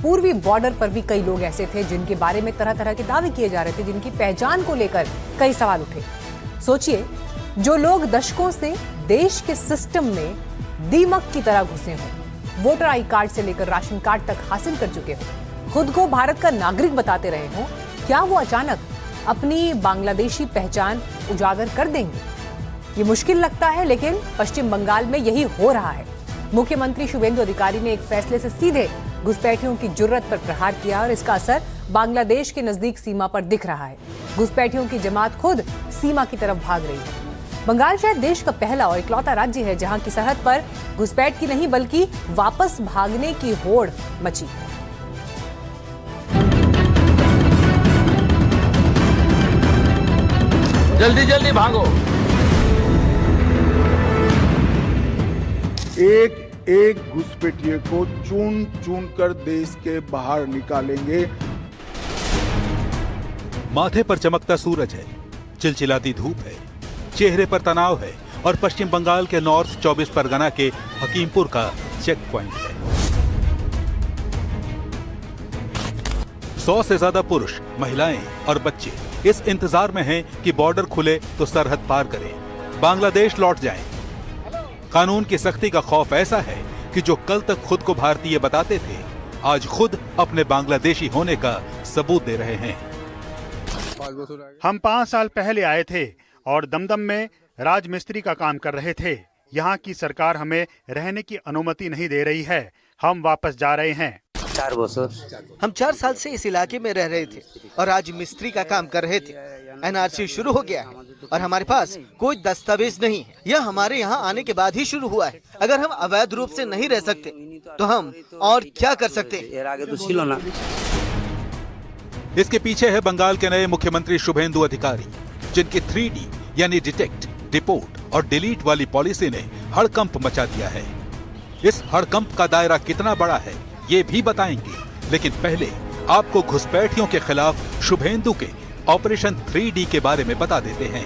पूर्वी बॉर्डर पर भी कई लोग ऐसे थे जिनके बारे में तरह तरह के दावे किए जा रहे थे, जिनकी पहचान को लेकर कई सवाल उठे। सोचिए, जो लोग दशकों से देश के सिस्टम में दीमक की तरह घुसे हों, वोटर आई कार्ड से लेकर राशन कार्ड तक हासिल कर चुके हों, खुद को भारत का नागरिक बताते रहे हों, क्या वो अचानक अपनी बांग्लादेशी पहचान उजागर कर देंगे? ये मुश्किल लगता है, लेकिन पश्चिम बंगाल में यही हो रहा है। मुख्यमंत्री शुभेंदु अधिकारी ने एक फैसले से सीधे घुसपैठियों की जुर्रत पर प्रहार किया और इसका असर बांग्लादेश के नजदीक सीमा पर दिख रहा है। घुसपैठियों की जमात खुद सीमा की तरफ भाग रही है। बंगाल शायद देश का पहला और इकलौता राज्य है जहां की सरहद पर घुसपैठ की नहीं बल्कि वापस भागने की होड़ मची है। जल्दी जल्दी भागो। एक एक घुसपैठिए को चुन चुन कर देश के बाहर निकालेंगे। माथे पर चमकता सूरज है, चिलचिलाती धूप है, चेहरे पर तनाव है और पश्चिम बंगाल के नॉर्थ 24 परगना के हकीमपुर का चेक पॉइंट है। 100 से ज्यादा पुरुष, महिलाएं और बच्चे इस इंतजार में हैं कि बॉर्डर खुले तो सरहद पार करें, बांग्लादेश लौट जाएं। कानून की सख्ती का खौफ ऐसा है कि जो कल तक खुद को भारतीय बताते थे, आज खुद अपने बांग्लादेशी होने का सबूत दे रहे हैं। हम 5 साल पहले आए थे और दमदम में राजमिस्त्री का काम कर रहे थे। यहाँ की सरकार हमें रहने की अनुमति नहीं दे रही है। हम वापस जा रहे हैं। 4 बरस हम 4 साल से इस इलाके में रह रहे थे और राजमिस्त्री का काम कर रहे थे। एनआरसी शुरू हो गया है और हमारे पास कोई दस्तावेज नहीं है। यह हमारे यहाँ आने के बाद ही शुरू हुआ है। अगर हम अवैध रूप से नहीं रह सकते तो हम और क्या कर सकते? इसके पीछे है बंगाल के नए मुख्यमंत्री शुभेंदु अधिकारी, जिनकी 3D यानी डिटेक्ट, डिपोर्ट और डिलीट वाली पॉलिसी ने हड़कंप मचा दिया है। इस हड़कंप का दायरा कितना बड़ा है ये भी बताएंगे, लेकिन पहले आपको घुसपैठियों के खिलाफ शुभेंदु के ऑपरेशन 3D के बारे में बता देते हैं।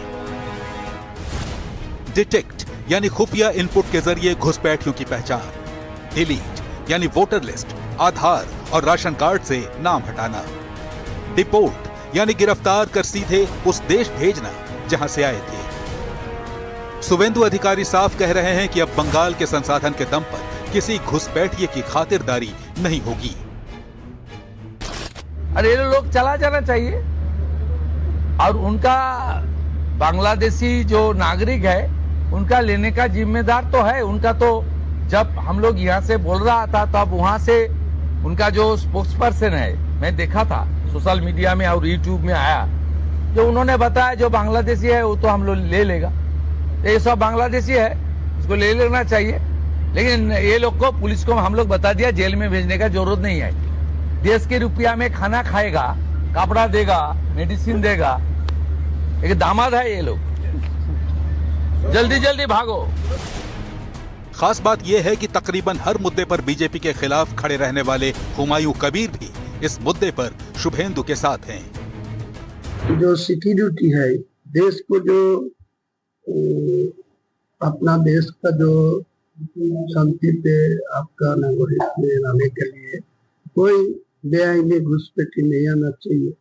डिटेक्ट यानी खुफिया इनपुट के जरिए घुसपैठियों की पहचान, डिलीट यानी वोटर लिस्ट, आधार और राशन कार्ड से नाम हटाना, डिपोर्ट यानी गिरफ्तार कर सीधे उस देश भेजना जहां से आए थे। शुभेंदु अधिकारी साफ कह रहे हैं कि अब बंगाल के संसाधन के दम पर किसी घुसपैठिए की खातिरदारी नहीं होगी। अरे ये लोग चला जाना चाहिए और उनका बांग्लादेशी जो नागरिक है उनका लेने का जिम्मेदार तो है उनका। तो जब हम लोग यहाँ से बोल रहा था तो अब वहां से उनका जो स्पोक्स पर्सन है, मैं देखा था सोशल मीडिया में और यूट्यूब में आया, जो उन्होंने बताया जो बांग्लादेशी है वो तो हम लोग ले लेगा। ये सब बांग्लादेशी है, इसको ले लेना चाहिए। लेकिन ये लोग को, पुलिस को हम लोग बता दिया जेल में भेजने का जरूरत नहीं है। देश के रुपया में खाना खाएगा, कपड़ा देगा, मेडिसिन देगा। एक दामाद है ये लोग। जल्दी जल्दी भागो। खास बात यह है कि तकरीबन हर मुद्दे पर बीजेपी के खिलाफ खड़े रहने वाले हुमायूं कबीर भी इस मुद्दे पर शुभेंदु के साथ हैं। जो सिक्योरिटी है, देश को जो अपना देश का जो शांति पे आपका नागरिक में रहने के लिए कोई बेआईनी घुसपैठी नहीं आना चाहिए।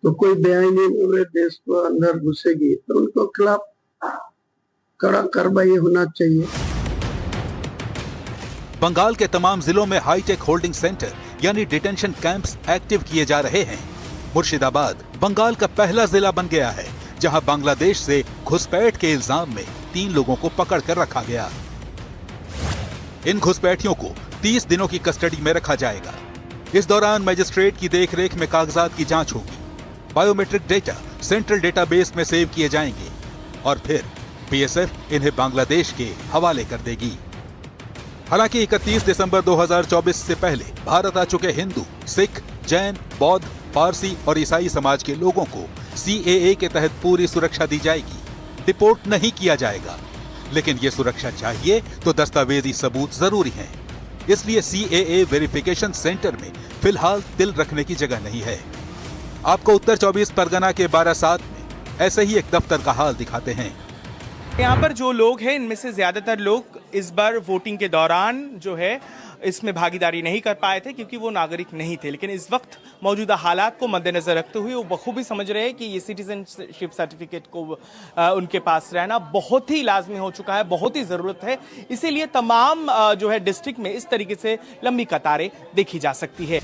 तो कोई बेआईनी पूरे देश को अंदर घुसेगी तो उनको खिलाफ कड़ा कार्रवाई होना चाहिए। बंगाल के तमाम जिलों में हाईटेक होल्डिंग सेंटर यानी डिटेंशन कैंप्स एक्टिव किए जा रहे हैं। मुर्शिदाबाद बंगाल का पहला जिला बन गया है जहां बांग्लादेश से घुसपैठ के इल्जाम में 3 लोगों को पकड़ कर रखा गया। इन घुसपैठियों को 30 दिनों की कस्टडी में रखा जाएगा। इस दौरान मजिस्ट्रेट की देखरेख में कागजात की जांच होगी, बायोमेट्रिक डेटा सेंट्रल डेटाबेस में सेव किए जाएंगे और फिर बीएसएफ इन्हें बांग्लादेश के हवाले कर देगी। हालांकि 31 दिसंबर 2024 से पहले भारत आ चुके हिंदू, सिख, जैन, बौद्ध, पारसी और ईसाई समाज के लोगों को सीएए के तहत पूरी सुरक्षा दी जाएगी। डिपोर्ट नहीं किया जाएगा, लेकिन ये सुरक्षा चाहिए तो दस्तावेजी सबूत जरूरी हैं। इसलिए सीएए वेरिफिकेशन सेंटर में फिलहाल तिल रखने की जगह नहीं है। आपको उत्तर 24 परगना के 12/7 में ऐसे ही एक दफ्तर का हाल दिखाते हैं। यहाँ पर जो लोग हैं इनमें से ज्यादातर लोग इस बार वोटिंग के दौरान जो है इसमें भागीदारी नहीं कर पाए थे क्योंकि वो नागरिक नहीं थे। लेकिन इस वक्त मौजूदा हालात को मद्देनजर रखते हुए वो बखूबी समझ रहे हैं कि ये सिटीजनशिप सर्टिफिकेट को उनके पास रहना बहुत ही लाजमी हो चुका है, बहुत ही ज़रूरत है। इसीलिए तमाम जो है डिस्ट्रिक्ट में इस तरीके से लंबी कतारें देखी जा सकती है।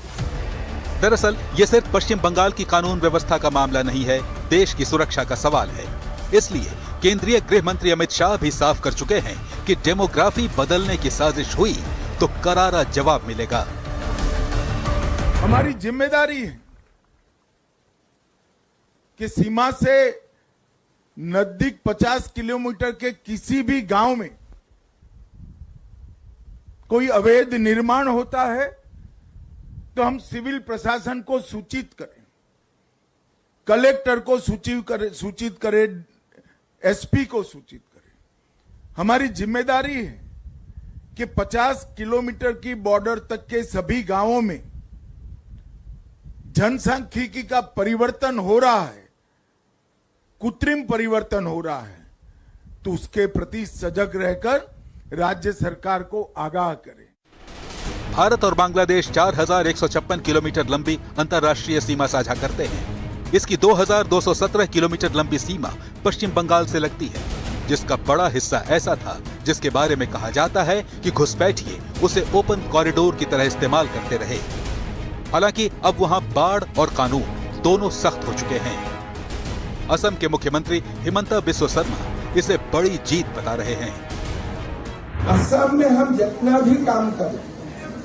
दरअसल ये सिर्फ पश्चिम बंगाल की कानून व्यवस्था का मामला नहीं है, देश की सुरक्षा का सवाल है। इसलिए केंद्रीय गृह मंत्री अमित शाह भी साफ कर चुके हैं कि डेमोग्राफी बदलने की साजिश हुई तो करारा जवाब मिलेगा। हमारी जिम्मेदारी है कि सीमा से नजदीक 50 किलोमीटर के किसी भी गांव में कोई अवैध निर्माण होता है तो हम सिविल प्रशासन को सूचित करें, कलेक्टर को सूचित करें, एसपी को सूचित करें। हमारी जिम्मेदारी है कि 50 किलोमीटर की बॉर्डर तक के सभी गांवों में जनसांख्यिकी का परिवर्तन हो रहा है, कृत्रिम परिवर्तन हो रहा है, तो उसके प्रति सजग रहकर राज्य सरकार को आगाह करें। भारत और बांग्लादेश 4156 किलोमीटर लंबी अंतर्राष्ट्रीय सीमा साझा करते हैं। इसकी 2217 किलोमीटर लंबी सीमा पश्चिम बंगाल से लगती है, जिसका बड़ा हिस्सा ऐसा था जिसके बारे में कहा जाता है कि घुसपैठिए उसे ओपन कॉरिडोर की तरह इस्तेमाल करते रहे। हालांकि अब वहां बाढ़ और कानून दोनों सख्त हो चुके हैं। असम के मुख्यमंत्री हिमंता बिस्वा शर्मा इसे बड़ी जीत बता रहे हैं। असम में हम जितना भी काम करें,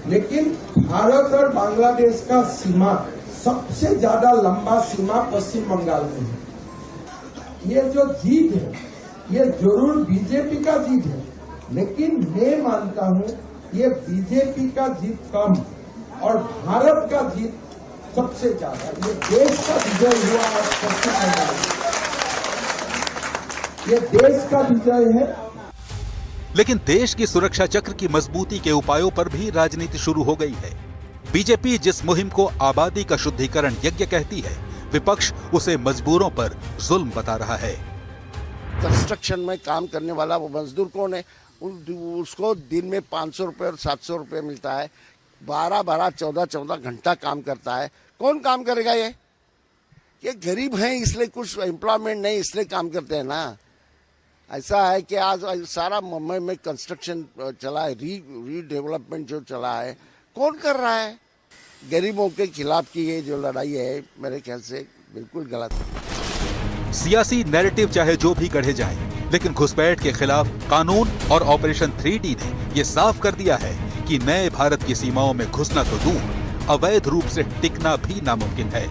लेकिन भारत और बांग्लादेश का सीमा सबसे ज्यादा लंबा सीमा पश्चिम बंगाल में है। ये जो जीत है ये जरूर बीजेपी का जीत है, लेकिन मैं मानता हूं ये बीजेपी का जीत कम और भारत का जीत सबसे ज्यादा। ये देश का विजय हुआ है पश्चिम बंगाल, ये देश का विजय है। लेकिन देश की सुरक्षा चक्र की मजबूती के उपायों पर भी राजनीति शुरू हो गई है। बीजेपी जिस मुहिम को आबादी का शुद्धिकरण यज्ञ कहती है, विपक्ष उसे मजबूरों पर जुल्म बता रहा है। कंस्ट्रक्शन में काम करने वाला वो मजदूर कौन है? उसको दिन में 500 रुपए और 700 रुपए मिलता है, 12-12, 14-14 घंटा काम करता है। कौन काम करेगा? ये गरीब हैं इसलिए कुछ एम्प्लॉयमेंट नहीं इसलिए काम करते हैं ना। ऐसा है कि आज सारा मुंबई में कंस्ट्रक्शन चला है, रीडेवलपमेंट जो चला है, कौन कर रहा है? गरीबों के खिलाफ की ये जो लड़ाई है मेरे ख्याल से बिल्कुल गलत है। सियासी नैरेटिव चाहे जो भी गढ़े जाए, लेकिन घुसपैठ के खिलाफ कानून और ऑपरेशन 3D ने ये साफ कर दिया है कि नए भारत की सीमाओं में घुसना तो दूर, अवैध रूप से टिकना भी नामुमकिन है।